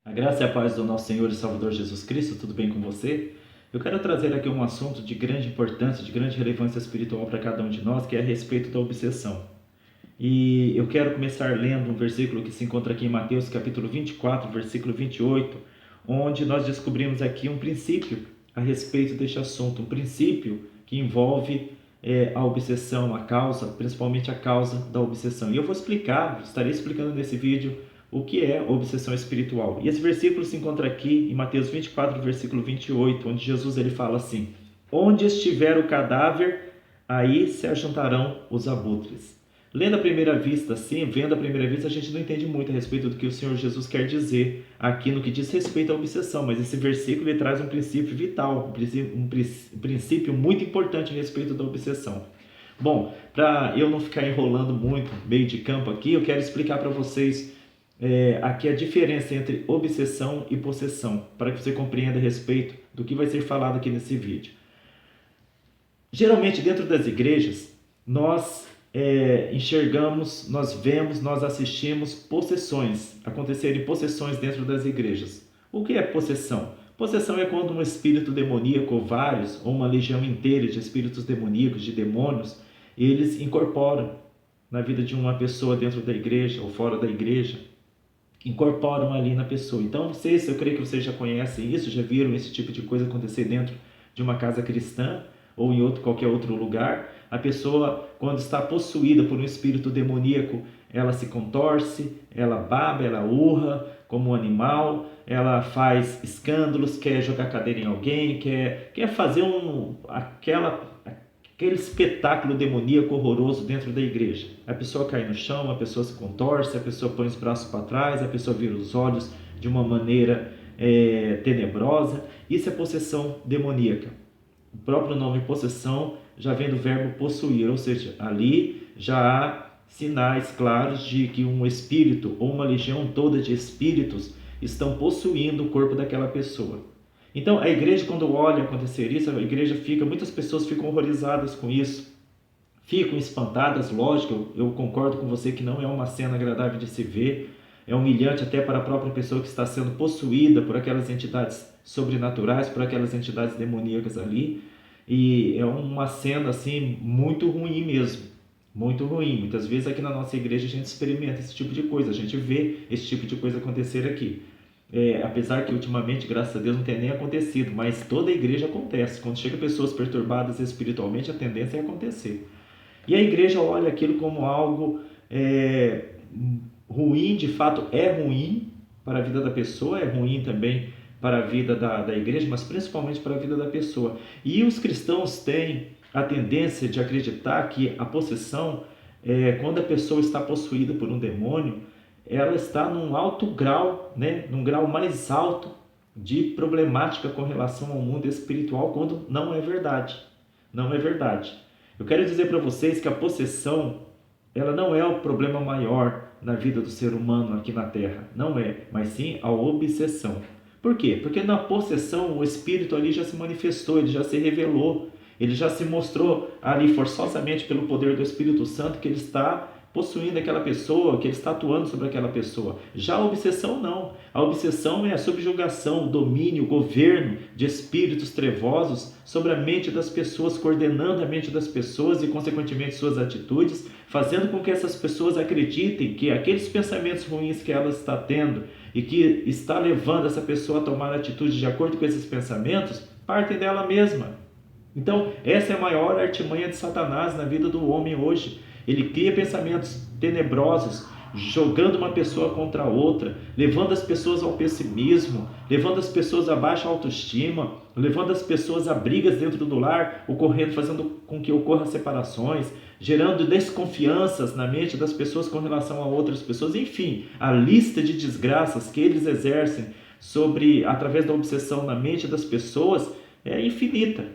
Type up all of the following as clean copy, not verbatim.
A graça e a paz do nosso Senhor e Salvador Jesus Cristo, tudo bem com você? Eu quero trazer aqui um assunto de grande importância, de grande relevância espiritual para cada um de nós, que é a respeito da obsessão. E eu quero começar lendo um versículo que se encontra aqui em Mateus capítulo 24, versículo 28, onde nós descobrimos aqui um princípio a respeito deste assunto, um princípio que envolve a obsessão, a causa, principalmente a causa da obsessão. E eu vou explicar, estarei explicando nesse vídeo o que é obsessão espiritual. E esse versículo se encontra aqui em Mateus 24, versículo 28, onde Jesus ele fala assim: onde estiver o cadáver, aí se ajuntarão os abutres. Lendo à primeira vista, assim, vendo à primeira vista, a gente não entende muito a respeito do que o Senhor Jesus quer dizer aqui no que diz respeito à obsessão, mas esse versículo ele traz um princípio vital, um princípio muito importante a respeito da obsessão. Bom, para eu não ficar enrolando muito meio de campo aqui, eu quero explicar para vocês aqui a diferença entre obsessão e possessão, para que você compreenda a respeito do que vai ser falado aqui nesse vídeo. Geralmente, dentro das igrejas, nós enxergamos, nós vemos, nós assistimos possessões, acontecerem possessões dentro das igrejas. O que é possessão? Possessão é quando um espírito demoníaco, ou vários, ou uma legião inteira de espíritos demoníacos, de demônios, eles incorporam na vida de uma pessoa dentro da igreja ou fora da igreja, incorporam ali na pessoa. Então, vocês, eu creio que vocês já conhecem isso, já viram esse tipo de coisa acontecer dentro de uma casa cristã ou em qualquer outro lugar. A pessoa, quando está possuída por um espírito demoníaco, ela se contorce, ela baba, ela urra como um animal, ela faz escândalos, quer jogar cadeira em alguém, quer fazer aquele espetáculo demoníaco horroroso dentro da igreja. A pessoa cai no chão, a pessoa se contorce, a pessoa põe os braços para trás, a pessoa vira os olhos de uma maneira tenebrosa. Isso é possessão demoníaca. O próprio nome possessão já vem do verbo possuir, ou seja, ali já há sinais claros de que um espírito ou uma legião toda de espíritos estão possuindo o corpo daquela pessoa. Então, a igreja, quando olha acontecer isso, muitas pessoas ficam horrorizadas com isso, ficam espantadas, lógico, eu concordo com você que não é uma cena agradável de se ver, é humilhante até para a própria pessoa que está sendo possuída por aquelas entidades sobrenaturais, por aquelas entidades demoníacas ali, e é uma cena assim muito ruim mesmo, muito ruim. Muitas vezes aqui na nossa igreja a gente experimenta esse tipo de coisa, a gente vê esse tipo de coisa acontecer aqui. Apesar que ultimamente, graças a Deus, não tem nem acontecido, mas toda a igreja acontece. Quando chegam pessoas perturbadas espiritualmente, a tendência é acontecer. E a igreja olha aquilo como algo ruim, de fato é ruim para a vida da pessoa, é ruim também para a vida da igreja, mas principalmente para a vida da pessoa. E os cristãos têm a tendência de acreditar que a possessão, quando a pessoa está possuída por um demônio, ela está num alto grau, num grau mais alto de problemática com relação ao mundo espiritual, quando não é verdade. Não é verdade. Eu quero dizer para vocês que a possessão, ela não é o problema maior na vida do ser humano aqui na Terra. Não é, mas sim a obsessão. Por quê? Porque na possessão o espírito ali já se manifestou, ele já se revelou, ele já se mostrou ali forçosamente pelo poder do Espírito Santo que ele está possuindo aquela pessoa, que ele está atuando sobre aquela pessoa. Já a obsessão não. A obsessão é a subjugação, o domínio, o governo de espíritos trevosos sobre a mente das pessoas, coordenando a mente das pessoas e, consequentemente, suas atitudes, fazendo com que essas pessoas acreditem que aqueles pensamentos ruins que ela está tendo e que está levando essa pessoa a tomar atitude de acordo com esses pensamentos, partem dela mesma. Então, essa é a maior artimanha de Satanás na vida do homem hoje. Ele cria pensamentos tenebrosos, jogando uma pessoa contra a outra, levando as pessoas ao pessimismo, levando as pessoas a baixa autoestima, levando as pessoas a brigas dentro do lar, fazendo com que ocorram separações, gerando desconfianças na mente das pessoas com relação a outras pessoas. Enfim, a lista de desgraças que eles exercem através da obsessão na mente das pessoas é infinita.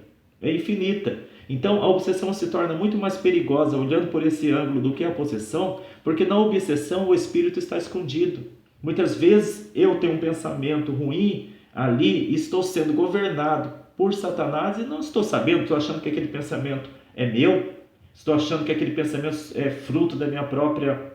É infinita. Então a obsessão se torna muito mais perigosa olhando por esse ângulo do que a possessão, porque na obsessão o espírito está escondido. Muitas vezes eu tenho um pensamento ruim ali e estou sendo governado por Satanás e não estou sabendo, estou achando que aquele pensamento é meu, estou achando que aquele pensamento é fruto da minha própria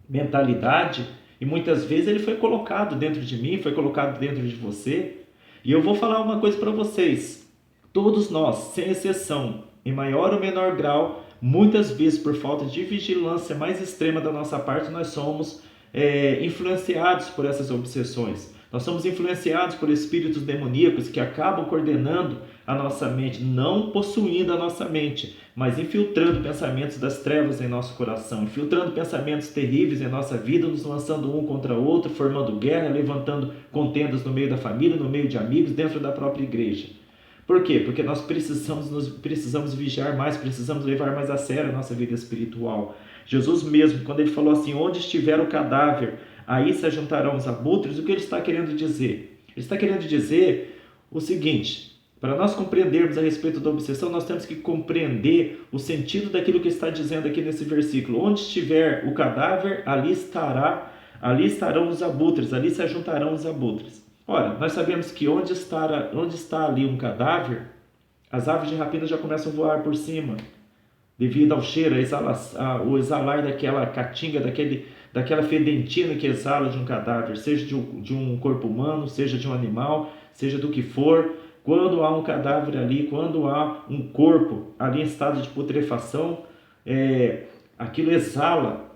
mentalidade E muitas vezes ele foi colocado dentro de mim, foi colocado dentro de você. E eu vou falar uma coisa para vocês. Todos nós, sem exceção, em maior ou menor grau, muitas vezes por falta de vigilância mais extrema da nossa parte, nós somos influenciados por essas obsessões. Nós somos influenciados por espíritos demoníacos que acabam coordenando a nossa mente, não possuindo a nossa mente, mas infiltrando pensamentos das trevas em nosso coração, infiltrando pensamentos terríveis em nossa vida, nos lançando um contra o outro, formando guerra, levantando contendas no meio da família, no meio de amigos, dentro da própria igreja. Por quê? Porque nós precisamos vigiar mais, precisamos levar mais a sério a nossa vida espiritual. Jesus mesmo, quando ele falou assim, onde estiver o cadáver, aí se ajuntarão os abutres, o que ele está querendo dizer? Ele está querendo dizer o seguinte: para nós compreendermos a respeito da obsessão, nós temos que compreender o sentido daquilo que está dizendo aqui nesse versículo. Onde estiver o cadáver, ali estarão os abutres, ali se ajuntarão os abutres. Ora, nós sabemos que onde está ali um cadáver, as aves de rapina já começam a voar por cima, devido ao cheiro, o exalar daquela caatinga, daquela fedentina que exala de um cadáver, seja de um corpo humano, seja de um animal, seja do que for. Quando há um cadáver ali, quando há um corpo ali em estado de putrefação, aquilo exala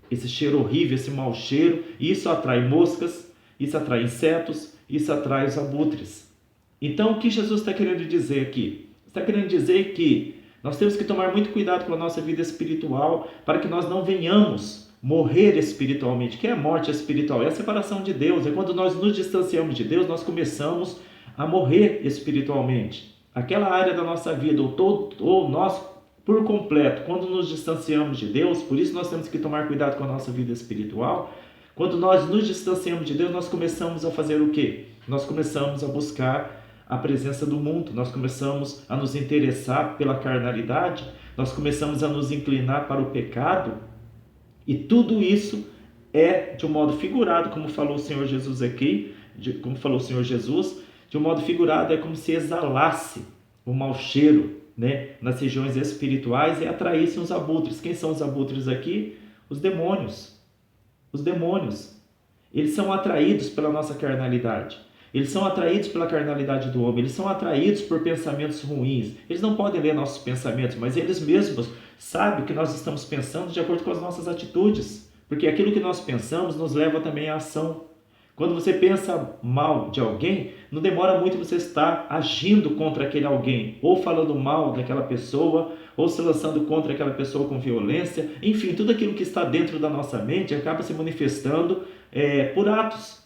esse cheiro horrível, esse mau cheiro, e isso atrai moscas, isso atrai insetos, isso atrai os abutres. Então, o que Jesus está querendo dizer aqui? Está querendo dizer que nós temos que tomar muito cuidado com a nossa vida espiritual para que nós não venhamos morrer espiritualmente. O que é a morte espiritual? É a separação de Deus. É quando nós nos distanciamos de Deus, nós começamos a morrer espiritualmente. Aquela área da nossa vida, ou nós por completo, quando nos distanciamos de Deus, por isso nós temos que tomar cuidado com a nossa vida espiritual. Quando nós nos distanciamos de Deus, nós começamos a fazer o quê? Nós começamos a buscar a presença do mundo, nós começamos a nos interessar pela carnalidade, nós começamos a nos inclinar para o pecado, e tudo isso é de um modo figurado, como falou o Senhor Jesus aqui, de um modo figurado é como se exalasse o mau cheiro, né, nas regiões espirituais e atraísse os abutres. Quem são os abutres aqui? Os demônios. Os demônios, eles são atraídos pela nossa carnalidade. Eles são atraídos pela carnalidade do homem, eles são atraídos por pensamentos ruins. Eles não podem ler nossos pensamentos, mas eles mesmos sabem o que nós estamos pensando de acordo com as nossas atitudes. Porque aquilo que nós pensamos nos leva também à ação. Quando você pensa mal de alguém, não demora muito você estar agindo contra aquele alguém, ou falando mal daquela pessoa, ou se lançando contra aquela pessoa com violência. Enfim, tudo aquilo que está dentro da nossa mente acaba se manifestando por atos.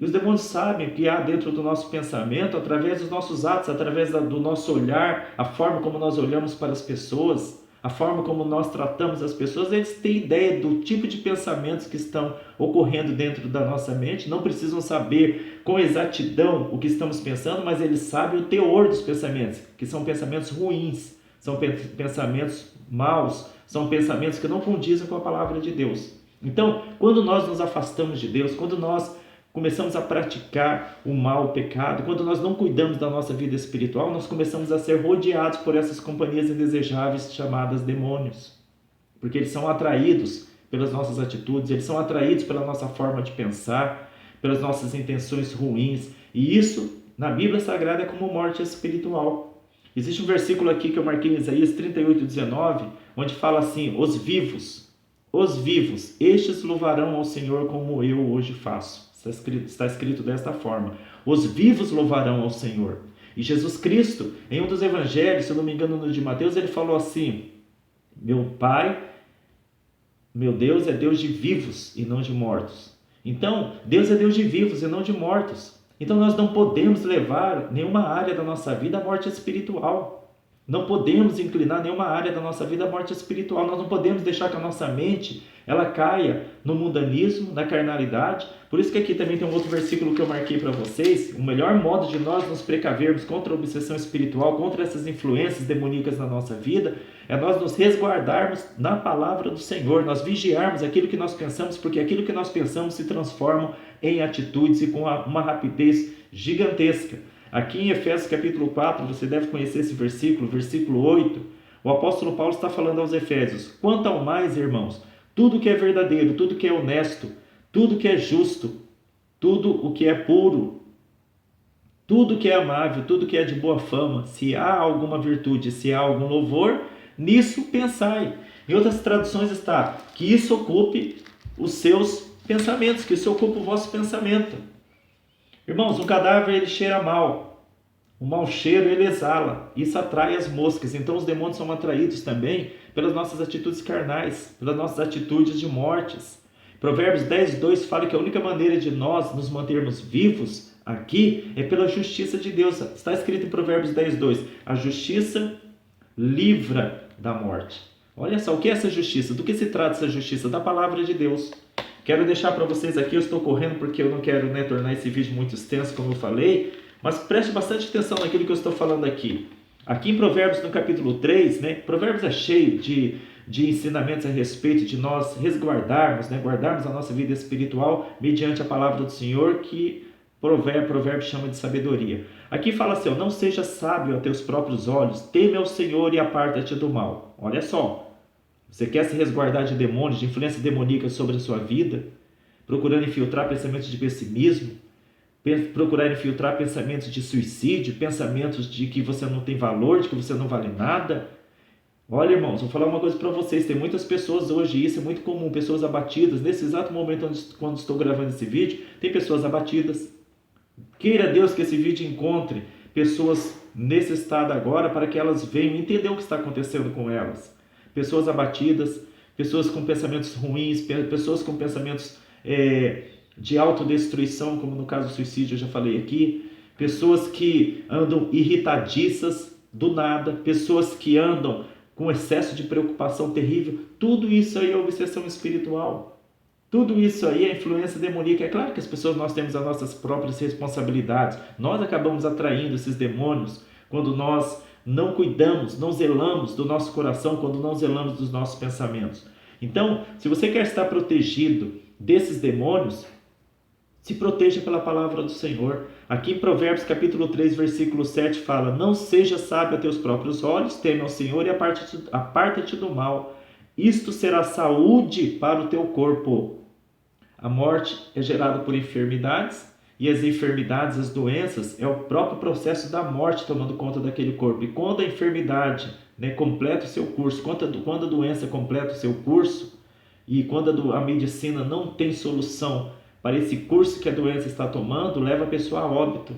E os demônios sabem o que há dentro do nosso pensamento através dos nossos atos, através do nosso olhar, a forma como nós olhamos para as pessoas, a forma como nós tratamos as pessoas. Eles têm ideia do tipo de pensamentos que estão ocorrendo dentro da nossa mente, não precisam saber com exatidão o que estamos pensando, mas eles sabem o teor dos pensamentos, que são pensamentos ruins, são pensamentos maus, são pensamentos que não condizem com a palavra de Deus. Então, quando nós nos afastamos de Deus, quando nós começamos a praticar o mal, o pecado, quando nós não cuidamos da nossa vida espiritual, nós começamos a ser rodeados por essas companhias indesejáveis chamadas demônios. Porque eles são atraídos pelas nossas atitudes, eles são atraídos pela nossa forma de pensar, pelas nossas intenções ruins. E isso, na Bíblia Sagrada, é como morte espiritual. Existe um versículo aqui que eu marquei em Isaías 38:19, onde fala assim: os vivos, estes louvarão ao Senhor como eu hoje faço. Está escrito desta forma: os vivos louvarão ao Senhor. E Jesus Cristo, em um dos evangelhos, se eu não me engano no de Mateus, ele falou assim: meu Pai, meu Deus é Deus de vivos e não de mortos. Então, Deus é Deus de vivos e não de mortos. Então nós não podemos levar nenhuma área da nossa vida à morte espiritual. Não podemos inclinar nenhuma área da nossa vida à morte espiritual. Nós não podemos deixar que a nossa mente ela caia no mundanismo, na carnalidade. Por isso que aqui também tem um outro versículo que eu marquei para vocês. O melhor modo de nós nos precavermos contra a obsessão espiritual, contra essas influências demoníacas na nossa vida, é nós nos resguardarmos na palavra do Senhor, nós vigiarmos aquilo que nós pensamos, porque aquilo que nós pensamos se transforma em atitudes e com uma rapidez gigantesca. Aqui em Efésios capítulo 4, você deve conhecer esse versículo, versículo 8, o apóstolo Paulo está falando aos Efésios: quanto ao mais, irmãos, tudo que é verdadeiro, tudo que é honesto, tudo que é justo, tudo o que é puro, tudo que é amável, tudo que é de boa fama, se há alguma virtude, se há algum louvor, nisso pensai. Em outras traduções está que isso ocupe os seus pensamentos, que isso ocupe o vosso pensamento. Irmãos, um cadáver ele cheira mal, o mau cheiro ele exala, isso atrai as moscas. Então os demônios são atraídos também pelas nossas atitudes carnais, pelas nossas atitudes de mortes. Provérbios 10:2 fala que a única maneira de nós nos mantermos vivos aqui é pela justiça de Deus. Está escrito em Provérbios 10:2: a justiça livra da morte. Olha só, o que é essa justiça? Do que se trata essa justiça? Da palavra de Deus. Quero deixar para vocês aqui, eu estou correndo porque eu não quero tornar esse vídeo muito extenso, como eu falei, mas preste bastante atenção naquilo que eu estou falando aqui. Aqui em Provérbios, no capítulo 3, Provérbios é cheio de ensinamentos a respeito de nós resguardarmos, guardarmos a nossa vida espiritual mediante a palavra do Senhor, que Provérbios chama de sabedoria. Aqui fala assim, não seja sábio a teus próprios olhos, teme ao Senhor e aparta-te do mal. Olha só, você quer se resguardar de demônios, de influência demoníaca sobre a sua vida, procurando infiltrar pensamentos de pessimismo, procurar infiltrar pensamentos de suicídio, pensamentos de que você não tem valor, de que você não vale nada. Olha, irmãos, vou falar uma coisa para vocês, tem muitas pessoas hoje, isso é muito comum, pessoas abatidas, nesse exato momento quando estou gravando esse vídeo, tem pessoas abatidas. Queira Deus que esse vídeo encontre pessoas nesse estado agora, para que elas venham entender o que está acontecendo com elas. Pessoas abatidas, pessoas com pensamentos ruins, pessoas com pensamentos de autodestruição, como no caso do suicídio eu já falei aqui, pessoas que andam irritadiças do nada, pessoas que andam com excesso de preocupação terrível. Tudo isso aí é obsessão espiritual. Tudo isso aí é influência demoníaca. É claro que as pessoas, nós temos as nossas próprias responsabilidades. Nós acabamos atraindo esses demônios quando nós não cuidamos, não zelamos do nosso coração, quando não zelamos dos nossos pensamentos. Então, se você quer estar protegido desses demônios, se proteja pela palavra do Senhor. Aqui em Provérbios capítulo 3, versículo 7 fala, não seja sábio a teus próprios olhos, teme ao Senhor e aparta-te do mal. Isto será saúde para o teu corpo. A morte é gerada por enfermidades, e as enfermidades, as doenças, é o próprio processo da morte tomando conta daquele corpo. E quando a enfermidade completa o seu curso, quando a doença completa o seu curso, e quando a medicina não tem solução para esse curso que a doença está tomando, leva a pessoa a óbito.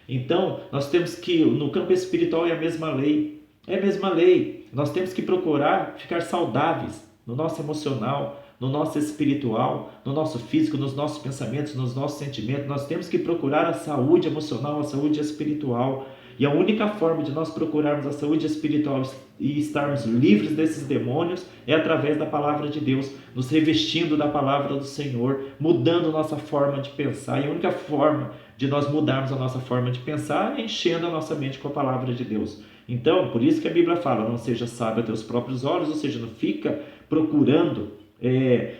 Então, nós temos que, no campo espiritual é a mesma lei. É a mesma lei. Nós temos que procurar ficar saudáveis no nosso emocional, no nosso espiritual, no nosso físico, nos nossos pensamentos, nos nossos sentimentos. Nós temos que procurar a saúde emocional, a saúde espiritual. E a única forma de nós procurarmos a saúde espiritual e estarmos livres desses demônios é através da palavra de Deus, nos revestindo da palavra do Senhor, mudando nossa forma de pensar. E a única forma de nós mudarmos a nossa forma de pensar é enchendo a nossa mente com a palavra de Deus. Então, por isso que a Bíblia fala, não seja sábio a teus próprios olhos, ou seja, não fica procurando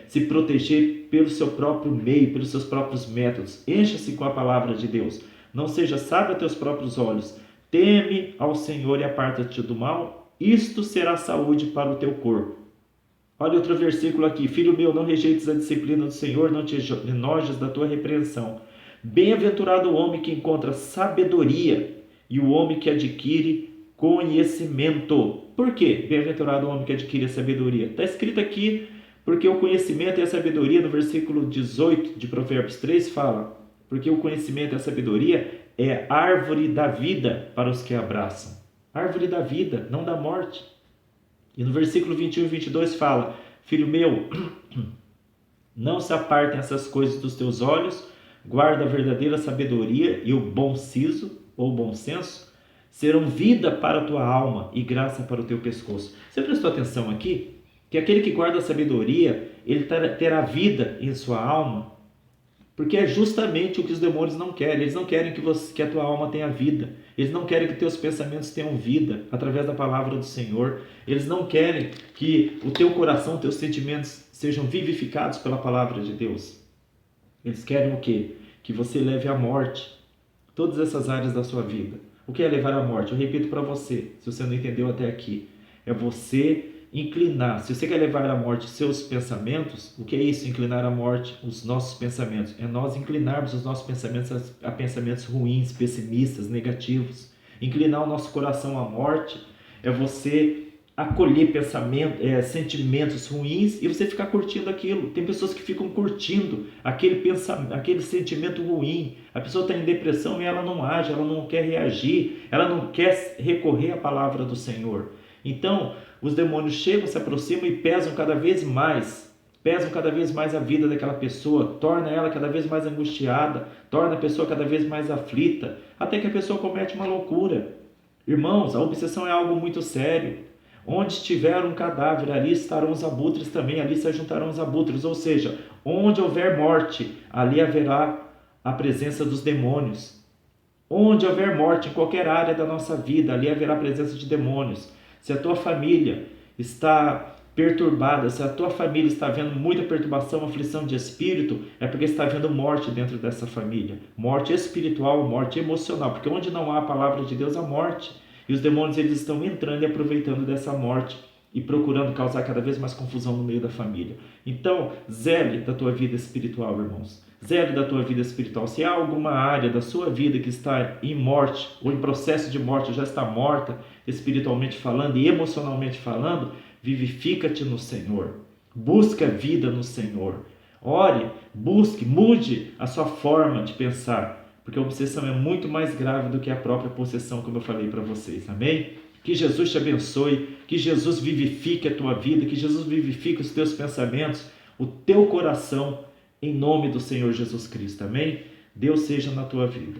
se proteger pelo seu próprio meio, pelos seus próprios métodos. Encha-se com a palavra de Deus. Não seja sábio a teus próprios olhos. Teme ao Senhor e aparta-te do mal. Isto será saúde para o teu corpo. Olha outro versículo aqui. Filho meu, não rejeites a disciplina do Senhor, não te enojes da tua repreensão. Bem-aventurado o homem que encontra sabedoria e o homem que adquire conhecimento. Por quê? Bem-aventurado o homem que adquire a sabedoria. Está escrito aqui porque o conhecimento e a sabedoria, no versículo 18 de Provérbios 3, fala, porque o conhecimento e a sabedoria é árvore da vida para os que a abraçam. Árvore da vida, não da morte. E no versículo 21 e 22 fala, filho meu, não se apartem essas coisas dos teus olhos, guarda a verdadeira sabedoria e o bom siso, ou bom senso, serão vida para a tua alma e graça para o teu pescoço. Você prestou atenção aqui? Que aquele que guarda a sabedoria, ele terá vida em sua alma, porque é justamente o que os demônios não querem. Eles não querem que a tua alma tenha vida. Eles não querem que teus pensamentos tenham vida através da palavra do Senhor. Eles não querem que o teu coração, teus sentimentos sejam vivificados pela palavra de Deus. Eles querem o quê? Que você leve à morte todas essas áreas da sua vida. O que é levar à morte? Eu repito para você, se você não entendeu até aqui. É você inclinar, se você quer levar à morte seus pensamentos, o que é isso, inclinar à morte os nossos pensamentos? É nós inclinarmos os nossos pensamentos a pensamentos ruins, pessimistas, negativos. Inclinar o nosso coração à morte é você acolher sentimentos ruins e você ficar curtindo aquilo. Tem pessoas que ficam curtindo aquele sentimento ruim. A pessoa está em depressão e ela não age, ela não quer reagir, ela não quer recorrer à palavra do Senhor. Então, os demônios chegam, se aproximam e pesam cada vez mais a vida daquela pessoa, torna ela cada vez mais angustiada, torna a pessoa cada vez mais aflita, até que a pessoa comete uma loucura. Irmãos, a obsessão é algo muito sério. Onde estiver um cadáver, ali estarão os abutres também, ali se juntarão os abutres. Ou seja, onde houver morte, ali haverá a presença dos demônios. Onde houver morte, em qualquer área da nossa vida, ali haverá a presença de demônios. Se a tua família está perturbada, se a tua família está vendo muita perturbação, aflição de espírito, é porque está havendo morte dentro dessa família. Morte espiritual, morte emocional, porque onde não há a palavra de Deus, há morte. E os demônios eles estão entrando e aproveitando dessa morte e procurando causar cada vez mais confusão no meio da família. Então, zele da tua vida espiritual, irmãos. Zele da tua vida espiritual. Se há alguma área da sua vida que está em morte ou em processo de morte, já está morta espiritualmente falando e emocionalmente falando, vivifica-te no Senhor. Busca vida no Senhor. Ore, busque, mude a sua forma de pensar. Porque a obsessão é muito mais grave do que a própria possessão, como eu falei para vocês, amém? Que Jesus te abençoe, que Jesus vivifique a tua vida, que Jesus vivifique os teus pensamentos, o teu coração, em nome do Senhor Jesus Cristo, amém? Deus seja na tua vida.